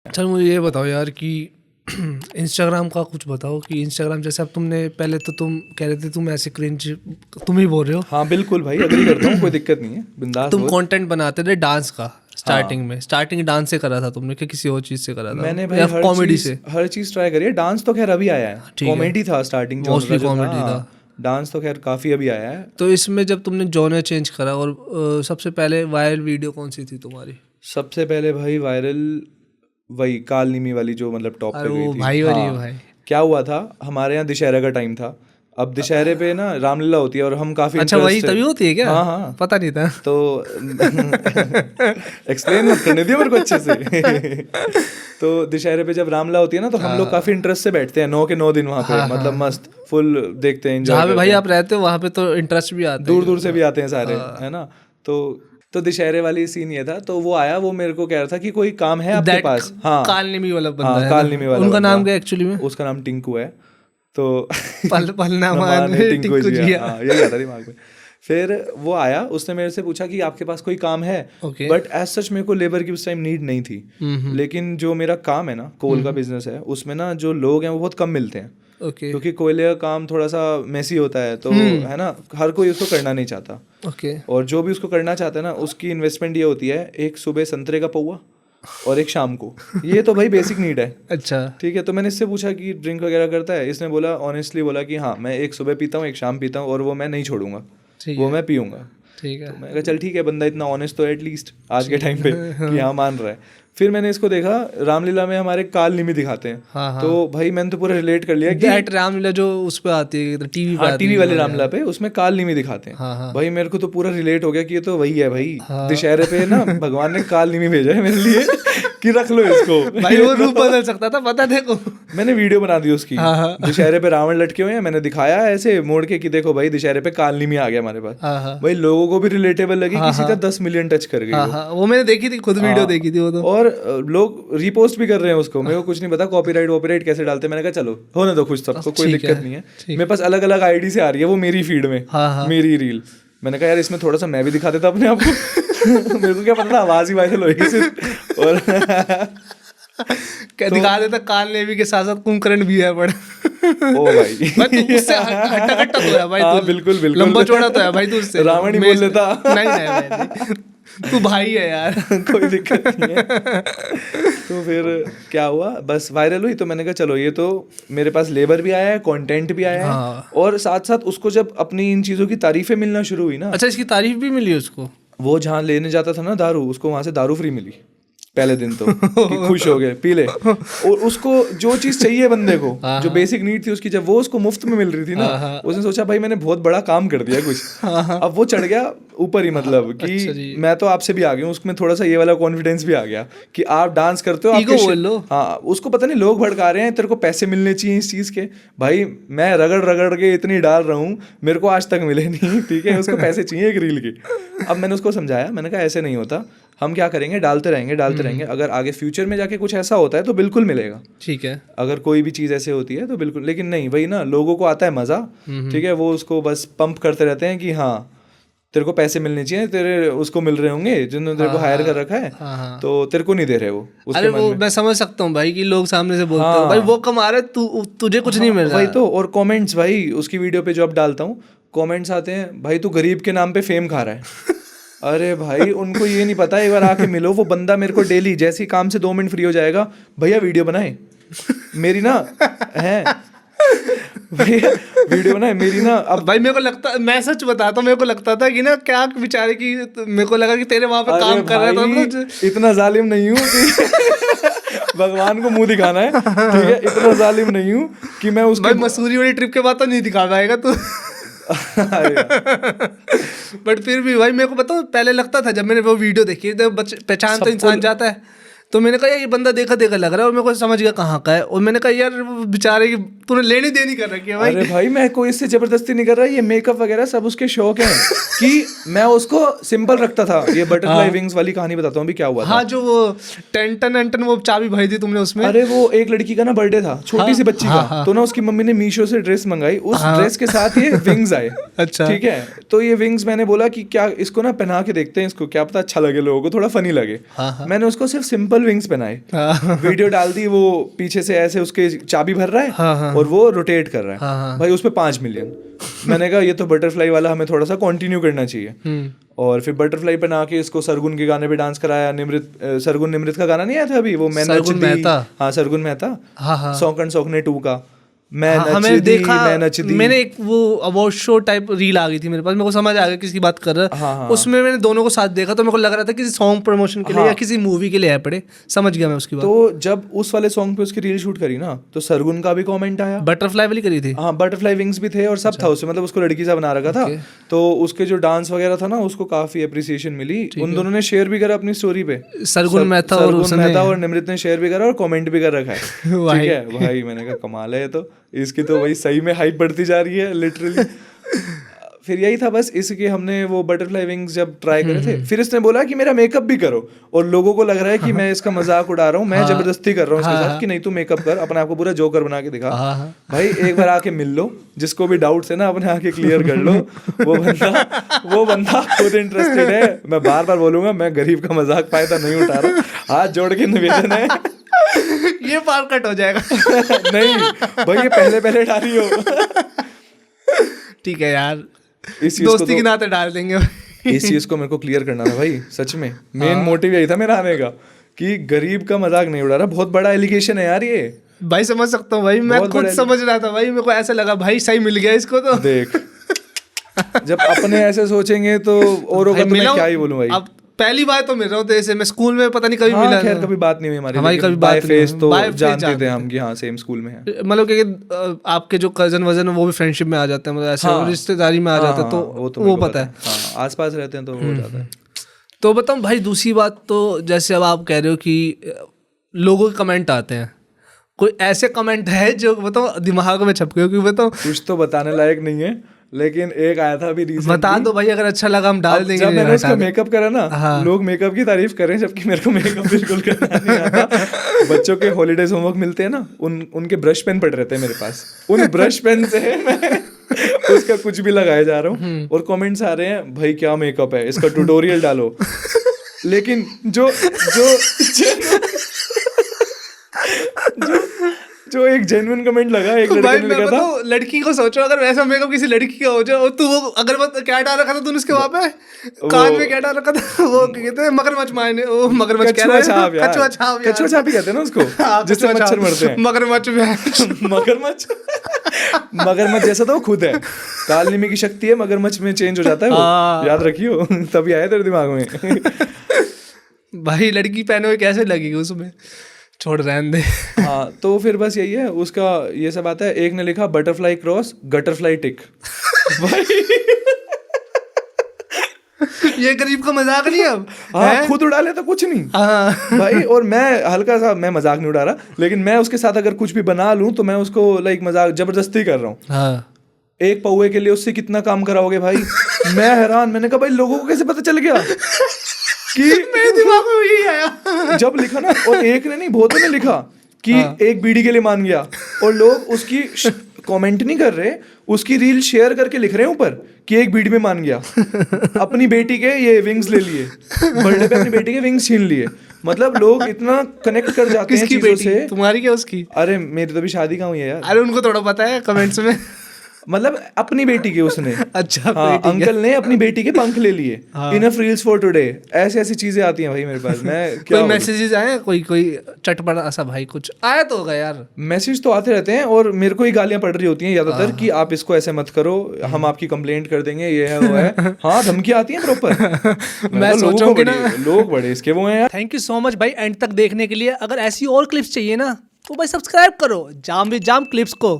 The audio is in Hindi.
चल मुझे ये बताओ यार कि इंस्टाग्राम का कुछ बताओ कि इंस्टाग्राम जैसे अब तुमने पहले तो तुम कह रहे थे तुम ऐसे क्रिंज तुम ही बोल रहे हो, हाँ बिल्कुल भाई, अग्री करता हूँ, कोई दिक्कत नहीं है, बिंदास तुम बोल। कंटेंट बनाते थे डांस का स्टार्टिंग डांस से करा था तुमने कि किसी और चीज से करा था? मैंने भाई या हर कॉमेडी चीज से? हर चीज ट्राई करी है। डांस तो खैर अभी आया है, ठीक है। कॉमेडी था स्टार्टिंग Mostly जो comedy था। था। डांस तो खैर काफी अभी आया है। तो इसमें जब तुमने जॉनर चेंज करा और सबसे पहले वायरल वीडियो कौन सी थी तुम्हारी? सबसे पहले भाई वायरल वही काल नीमी वाली जो मतलब टॉप पे अरे गई वो थी। भाई हाँ, वाली भाई। क्या हुआ था, हमारे यहाँ दशहरा का टाइम था। अब दशहरे पे ना रामलीला होती है और हम काफी अच्छा वही interested- तभी होती है क्या? हाँ हाँ, पता नहीं था। तो एक्सप्लेन मत करने दिया मेरे को अच्छे से। तो दशहरे पे जब रामलीला होती है ना, तो हम लोग काफी इंटरेस्ट से बैठते हैं 9 के 9 दिन वहाँ पे, मतलब मस्त फुल देखते हैं, जहाँ एंजॉय पे भाई करते हैं। आप रहते हो वहाँ पे तो इंटरेस्ट भी आता है। दूर दूर से भी आते हैं सारे, है ना। तो दशहरे वाली सीन ये था, तो वो आया, वो मेरे को कह रहा था कि कोई काम है आपके पास। हाँ, कालनिमी वाला बंदा हाँ है कालनीमी ना? वाला उनका बंदा। नाम क्या एक्चुअली में? उसका नाम टिंकू है। तो पल नाम नमाने टिंकू टिंकू जिया, जिया। हाँ यही आता दिमाग में। फिर वो आया, उसने मेरे से पूछा कि आपके पास कोई काम है। Okay. बट एज सच मेरे को लेबर की उस टाइम नीड नहीं थी। लेकिन जो मेरा काम है ना, कोल का बिजनेस है, उसमें ना जो लोग हैं वो बहुत कम मिलते हैं। ओके क्योंकि कोयले का काम थोड़ा सा मेसी होता है, तो है ना, हर कोई उसको करना नहीं चाहता। ओके। और जो भी उसको करना चाहता है ना, उसकी इन्वेस्टमेंट ये होती है, एक सुबह संतरे का पौवा और एक शाम को। ये तो भाई बेसिक नीड है। अच्छा ठीक है, तो मैंने इससे पूछा कि ड्रिंक वगैरह करता है। इसने बोला, ऑनेस्टली बोला कि हाँ मैं एक सुबह पीता हूँ, एक शाम पीता हूँ, और वो मैं नहीं छोड़ूंगा, ठीक वो है। मैं पीऊँगा। ठीक है। तो मैंने कहा चल ठीक है, बंदा इतना ऑनेस्ट तो एटलीस्ट आज के टाइम पे कि हाँ मान रहा है। फिर मैंने इसको देखा, रामलीला में हमारे काल निमी दिखाते हैं। हाँ हाँ। तो भाई मैंने तो पूरा रिलेट कर लिया कि दैट रामलीला जो उस पे आती है टीवी पे हाँ, आती टीवी है वाले रामलीला पे उसमें काल निमी दिखाते हैं। हाँ हाँ। भाई मेरे को तो पूरा रिलेट हो गया कि ये तो वही है भाई। हाँ। दशहरे पे ना भगवान ने काल निमी भेजा है मेरे लिए कि रख लो इसको। भाई वो रूप बदल सकता था, पता देखो। मैंने वीडियो बना दी उसकी। हाँ हाँ। दशहरे पे रावण लटके हुए हैं, मैंने दिखाया ऐसे मोड़ के कि देखो भाई दशहरे पे काल निमी आ गया हमारे पास। हाँ हाँ। भाई लोगों को भी रिलेटेबल लगी, हाँ, किसी का 10 मिलियन टच कर गई हाँ वो। हाँ वो मैंने देखी थी, खुद वीडियो देखी थी वो तो। और लोग रीपोस्ट भी कर रहे हैं उसको। मेरे को कुछ नहीं पता कॉपीराइट वॉपीराइट कैसे डालते हैं। मैंने कहा चलो होने दो खुश, सबको कोई ठीक दिक्कत है, नहीं है। ठीक। मेरे पास अलग अलग आईडी से आ रही है वो मेरी फीड में, हाँ हाँ। मेरी रील। मैंने कहा यार इसमें थोड़ा सा मैं भी दिखा देता अपने आप को। मेरे को क्या पता था आवाज ही वायरल होगी सिर्फ। और क्या दिखा देता, काल नेवी के साथ साथ कुंभकर्ण भी है बड़ा। ओ भाई भाई तू उससे हट्टा कट्टा तो है भाई हाँ, तू। बिल्कुल बिल्कुल लंबा चौड़ा तो है भाई तू उससे। रावण ही बोल लेता। नहीं नहीं, तू भाई है यार। कोई दिक्कत नहीं है। तो फिर क्या हुआ, बस वायरल हुई। तो मैंने कहा चलो ये तो मेरे पास लेबर भी आया है, कंटेंट भी आया है। हाँ। और साथ साथ उसको जब अपनी इन चीज़ों की तारीफें मिलना शुरू हुई ना, अच्छा इसकी तारीफ भी मिली उसको? वो जहाँ लेने जाता था ना दारू, उसको वहाँ से दारू फ्री मिली पहले दिन तो कि खुश हो गए, पी ले। और उसको जो चीज चाहिए बंदे को, जो बेसिक नीड थी उसकी, जब वो उसको मुफ्त में मिल रही थी ना, उसने सोचा भाई मैंने बहुत बड़ा काम कर दिया कुछ। अब वो चढ़ गया ऊपर ही, मतलब कि अच्छा मैं तो आपसे भी आ गया हूँ। उसमें थोड़ा सा ये वाला कॉन्फिडेंस भी आ गया कि आप डांस करते हो, ईगो बोल लो। हाँ, उसको पता नहीं लोग भड़का रहे हैं, तेरे को पैसे मिलने चाहिए इस चीज के। भाई मैं रगड़ रगड़ के इतनी डाल रहा हूँ, मेरे को आज तक मिले नहीं। ठीक है, उसको पैसे चाहिए एक रील के। अब मैंने उसको समझाया, मैंने कहा ऐसे नहीं होता, हम क्या करेंगे, डालते रहेंगे। अगर आगे फ्यूचर में जाके कुछ ऐसा होता है तो बिल्कुल मिलेगा। ठीक है। अगर कोई भी चीज़ ऐसे होती है तो बिल्कुल। लेकिन नहीं, वही ना, लोगों को आता है मज़ा। ठीक है, वो उसको बस पंप करते रहते हैं कि हाँ तेरे को पैसे मिलने चाहिए, तेरे उसको मिल रहे होंगे जिन्होंने तेरे को हायर कर रखा है, तो तेरे को नहीं दे रहे वो। अरे वो मैं समझ सकता हूँ भाई कि लोग सामने से बोलते हैं भाई वो कमा रहे तुझे कुछ नहीं मिल रहा। वही तो। और कमेंट्स भाई उसकी वीडियो पे जो अब डालता हूँ, कमेंट्स आते हैं, भाई तू गरीब के नाम पे फेम खा रहा है। अरे भाई उनको ये नहीं पता, एक बार आके मिलो। वो बंदा मेरे को डेली जैसे ही काम से 2 मिनट फ्री हो जाएगा, भैया वीडियो बनाए मेरी ना है, भैया वीडियो बनाए मेरी ना। अब भाई मेरे को लगता, मैं सच बताता हूँ, मेरे को लगता था कि ना क्या बेचारे की, मेरे को लगा कि तेरे वहां पे काम कर रहा था। इतना जालिम नहीं हूँ कि भगवान को मुंह दिखाना है। ठीक है, इतना जालिम नहीं हूँ कि मैं उसको भाई मसूरी वाली ट्रिप के बाद तो नहीं दिखा पाएगा तू। बट फिर भी भाई मेरे को बताओ, पहले लगता था जब मैंने वो वीडियो देखी, पहचान तो इंसान जाता है, तो मैंने कहा यार ये बंदा देखा देखा लग रहा है, और मेरे को समझ गया कहाँ का है। और मैंने कहा यार बेचारे की तूने लेनी देनी कर रखी है भाई। अरे भाई मैं कोई इससे जबरदस्ती नहीं कर रहा, ये मेकअप वगैरह सब उसके शौक हैं कि मैं उसको सिंपल रखता था। ये बटरफ्लाई विंग्स वाली कहानी बताता हूँ अभी क्या हुआ था। हाँ जो वो टेंटन वो चाबी भरी थी तुमने उसमें। अरे वो एक लड़की का ना बर्थडे था, छोटी सी बच्ची का। तो ना उसकी मम्मी ने मीशो से ड्रेस मंगाई, उस ड्रेस के साथ ये विंग्स आए। अच्छा ठीक है, तो ये विंग्स मैंने बोला कि क्या इसको ना पहना के देखते हैं, इसको क्या पता अच्छा लगे लोगों को, थोड़ा फनी लगे। मैंने उसको सिर्फ सिंपल नॉर्मल विंग्स पहनाए, वीडियो डाल दी, वो पीछे से ऐसे उसके चाबी भर रहा है और वो रोटेट कर रहा है, भाई उस पे 5 मिलियन। मैंने कहा ये तो बटरफ्लाई वाला हमें थोड़ा सा कंटिन्यू करना चाहिए। और फिर बटरफ्लाई बना के इसको सरगुन के गाने पे डांस कराया। सरगुन निमृत का गाना नहीं आया था अभी, वो मैं नच दी, हाँ सरगुन मेहता, सौकन सौकने 2 का मैं हमें देखा, मैं नच दी। मैंने एक वो अवार्ड शो टाइप रील आ गई थी मेरे पास, मेरे को समझ आ गया किसकी बात कर रहा है। उसमें मैंने दोनों को साथ देखा, तो मेरे को लग रहा था किसी सॉन्ग प्रमोशन के लिए या किसी मूवी के लिए है पड़े, समझ गया मैं उसकी बात। तो जब उस वाले सॉन्ग पे उसकी रील शूट करी ना, तो सरगुन का भी कमेंट आया। बटरफ्लाई वाली करी थी, हाँ बटरफ्लाई विंग्स भी थे और सब था उसमें, मतलब उसको लड़की सा बना रखा था। तो उसके जो डांस वगैरह था ना, उसको काफी अप्रिसिएशन मिली। उन दोनों ने शेयर भी करा अपनी स्टोरी पे, सरगुन मेहता और निमृत ने शेयर भी करा और कमेंट भी कर रखा है। ठीक है भाई, मैंने कहा कमाल है, तो इसकी तो वही सही में हाइप बढ़ती जा रही है लिटरली। फिर यही था बस, इसके हमने वो बटरफ्लाई विंग्स जब ट्राई करे थे, फिर इसने बोला कि मेरा मेकअप भी करो, और लोगों को लग रहा है कि मैं इसका मजाक उड़ा रहा हूँ, मैं जबरदस्ती कर रहा हूँ इसके साथ कि नहीं तू मेकअप कर, अपने आप को पूरा जोकर बना के दिखा। भाई एक बार आके मिल लो, जिसको भी डाउट्स है ना अपने आके क्लियर कर लो। वो बंदा खुद इंटरेस्टेड है। मैं बार बार बोलूंगा, मैं गरीब का मजाक फायदा नहीं उठा रहा, हाथ जोड़ के निवेदन है। ये पार कट हो जाएगा। नहीं भाई, ये पहले डाली हो। ठीक है यार, इस दोस्ती के नाते डाल देंगे। इस चीज को मेरे को क्लियर करना था भाई, सच में मेन मोटिव यही था मेरा आने का, कि गरीब का मजाक नहीं उड़ा रहा। बहुत बड़ा एलिगेशन है यार ये। भाई समझ सकता हूँ भाई, मैं खुद समझ रहा था भाई, मेरे को ऐसा लगा भाई सही मिल गया इसको। तो देख जब अपने ऐसे सोचेंगे तो औरों का तो मैं क्या ही बोलूं भाई। अब पहली बार तो मिल रहा हूँ, तो ऐसे मैं स्कूल में पता नहीं कभी मिला, खैर कभी बात नहीं हुई हमारी कभी बात फेस तो जानते थे हम कि हाँ सेम स्कूल में है। मतलब कि आपके जो कजन वजन वो भी फ्रेंडशिप में आ जाते हैं, मतलब ऐसे रिश्तेदारी में आ जाते हैं, तो वो पता है, आसपास रहते हैं तो हो जाता है। तो बताऊँ भाई, दूसरी बात तो जैसे अब आप कह रहे हो कि लोगों के कमेंट आते हैं, कोई ऐसे कमेंट है जो बताओ दिमाग में छप गए? क्योंकि बताओ कुछ तो बताने लायक नहीं है, लेकिन एक आया था अभी रिसेंटली। बता दो भाई, अगर अच्छा लगा हम डाल देंगे। जब मैंने उसका मेकअप करा ना, लोग मेकअप की तारीफ कर रहे हैं, जबकि मेरे को मेकअप बिल्कुल करना नहीं आता। बच्चों के हॉलीडेज होमवर्क मिलते हैं ना, उनके ब्रश पेन पड़े रहते हैं मेरे पास, उन ब्रश पेन से मैं उसका कुछ भी लगाया जा रहा हूँ, और कमेंट्स आ रहे हैं भाई क्या मेकअप है, इसका ट्यूटोरियल डालो। लेकिन जो एक जेन्युइन कमेंट लगा, एक लड़के ने लिखा था, लड़की को सोचो अगर वैसा मेकअप किसी लड़की का हो जाए, तो वो अगर क्या डाल रखा था तूने उसके वहां पे कान में, क्या डाल रखा था वो कहते हैं मगरमच्छ मायने, वो मगरमच्छ कह रहा है, कछुआ छाप ही कहते हैं ना उसको, जिससे मच्छर मरते हैं। मगरमच्छ जैसा तो वो खुद है, कालनीमी की शक्ति है, मगरमच्छ में चेंज हो जाता है वो, याद रखियो, तभी आया तेरे दिमाग में। भाई लड़की पहने हुए कैसे लगेगी उसमें, छोड़ रहने दे। हाँ तो फिर बस यही है उसका, ये सब आता है। एक ने लिखा बटरफ्लाई क्रॉस गटरफ्लाई टिक। भाई ये गरीब का मजाक नहीं अब, हाँ खुद उड़ा ले तो कुछ नहीं भाई। और मैं हल्का सा, मैं मजाक नहीं उड़ा रहा, लेकिन मैं उसके साथ अगर कुछ भी बना लूं तो मैं उसको लाइक मजाक जबरदस्ती कर रहा हूँ। एक पौवे के लिए उससे कितना काम कराओगे भाई। मैं हैरान, मैंने कहा भाई लोगों को कैसे पता चल गया कि मेरे दिमाग में यही आया जब लिखा ना, और एक ने नहीं बहुतों ने लिखा कि एक बीड़ी के लिए मान गया, और लोग उसकी कमेंट नहीं कर रहे, उसकी रील शेयर करके लिख रहे हैं ऊपर कि एक बीड़ी में मान गया। अपनी बेटी के ये विंग्स ले लिए, बर्थडे पे अपनी बेटी के विंग्स छीन लिए। मतलब लोग इतना कनेक्ट कर जाते हैं चीजों से। तुम्हारी क्या उसकी? अरे मेरी तो भी शादी का हुई है यार। अरे उनको थोड़ा पता है कमेंट्स में। मतलब अपनी बेटी के उसने, अच्छा हाँ, अंकल ने अपनी बेटी के पंख ले लिए। इनफ रील्स फॉर टुडे, ऐसी ऐसी चीजें आती हैं भाई मेरे पास। मैं क्या कोई मैसेजेस आए, कोई चटपटा सा भाई कुछ आया तो होगा यार। मैसेज तो आते रहते हैं, और मेरे को ही गालियां पड़ रही होती हैं ज्यादातर कि आप इसको ऐसे मत करो, हम आपकी कंप्लेंट कर देंगे, ये है वो है। हाँ धमकी आती है प्रॉपर। मैं सोचूंगी ना, लोग बड़े इसके वो हैं यार। थैंक यू सो मच भाई एंड तक देखने के लिए। अगर ऐसी और क्लिप्स चाहिए ना तो भाई सब्सक्राइब करो जाम क्लिप्स को।